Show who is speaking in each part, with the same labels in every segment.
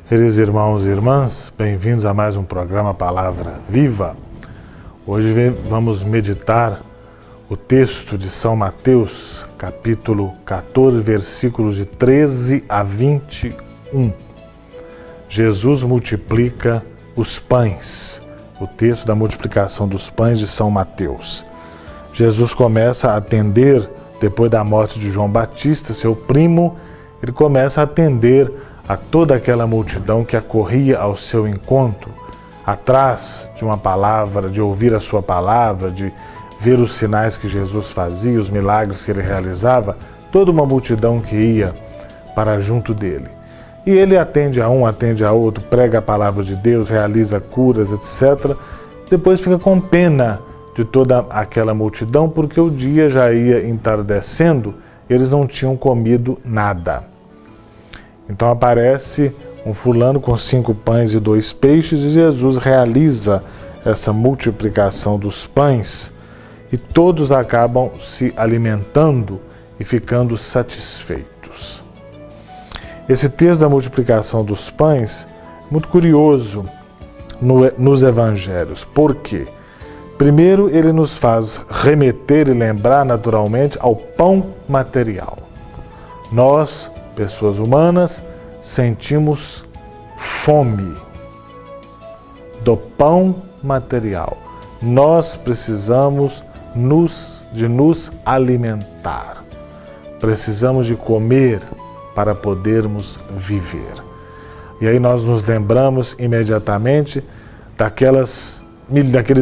Speaker 1: Queridos irmãos e irmãs, bem-vindos a mais um programa Palavra Viva. Hoje vamos meditar o texto de São Mateus, capítulo 14, versículos de 13 a 21. Jesus multiplica os pães. O texto da multiplicação dos pães de São Mateus. Jesus começa a atender, depois da morte de João Batista, seu primo, ele começa a atender a toda aquela multidão que acorria ao seu encontro, atrás de uma palavra, de ouvir a sua palavra, de ver os sinais que Jesus fazia, os milagres que ele realizava, toda uma multidão que ia para junto dele. E ele atende a um, atende a outro, prega a palavra de Deus, realiza curas, etc. Depois fica com pena de toda aquela multidão, porque o dia já ia entardecendo, eles não tinham comido nada. Então aparece um fulano com 5 pães e 2 peixes e Jesus realiza essa multiplicação dos pães e todos acabam se alimentando e ficando satisfeitos. Esse texto da multiplicação dos pães é muito curioso nos evangelhos. Por quê? Primeiro, ele nos faz remeter e lembrar naturalmente ao pão material. Nós, pessoas humanas, sentimos fome do pão material. Nós precisamos de nos alimentar. Precisamos de comer para podermos viver. E aí nós nos lembramos imediatamente daqueles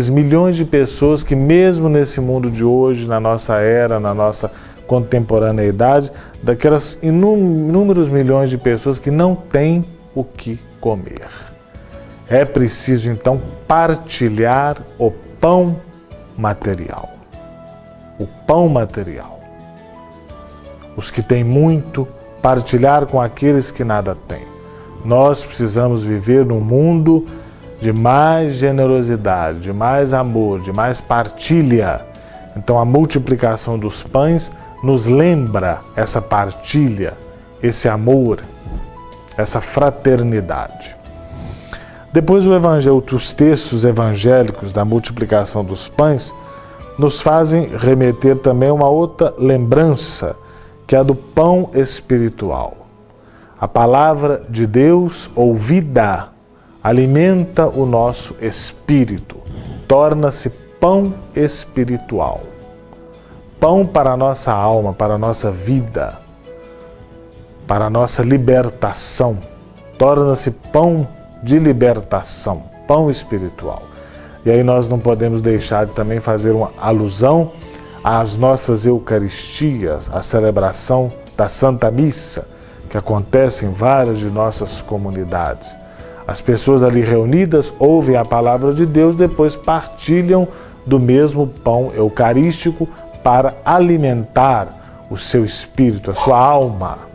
Speaker 1: milhões de pessoas que mesmo nesse mundo de hoje, na nossa era, na nossa contemporaneidade, daquelas inúmeros milhões de pessoas que não têm o que comer. É preciso então partilhar o pão material. O pão material. Os que têm muito, partilhar com aqueles que nada têm. Nós precisamos viver num mundo de mais generosidade, de mais amor, de mais partilha. Então a multiplicação dos pães nos lembra essa partilha, esse amor, essa fraternidade. Depois os textos evangélicos da multiplicação dos pães nos fazem remeter também a uma outra lembrança, que é a do pão espiritual. A palavra de Deus, ouvida, alimenta o nosso espírito, torna-se pão espiritual. Pão para a nossa alma, para a nossa vida, para a nossa libertação. Torna-se pão de libertação, pão espiritual. E aí nós não podemos deixar de também fazer uma alusão às nossas Eucaristias, à celebração da Santa Missa, que acontece em várias de nossas comunidades. As pessoas ali reunidas ouvem a palavra de Deus, depois partilham do mesmo pão eucarístico para alimentar o seu espírito, a sua alma.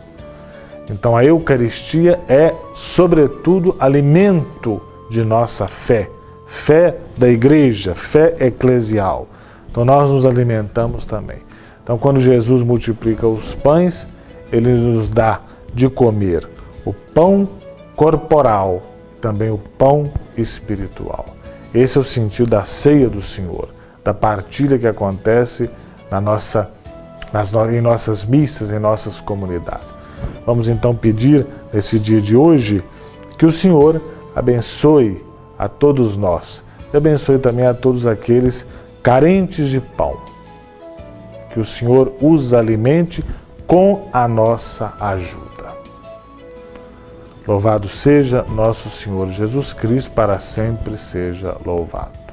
Speaker 1: Então a Eucaristia é, sobretudo, alimento de nossa fé, fé da Igreja, fé eclesial. Então nós nos alimentamos também. Então quando Jesus multiplica os pães, ele nos dá de comer o pão corporal, também o pão espiritual. Esse é o sentido da ceia do Senhor, da partilha que acontece em nossas missas, em nossas comunidades. Vamos então pedir, nesse dia de hoje, que o Senhor abençoe a todos nós e abençoe também a todos aqueles carentes de pão. Que o Senhor os alimente com a nossa ajuda. Louvado seja nosso Senhor Jesus Cristo, para sempre seja louvado.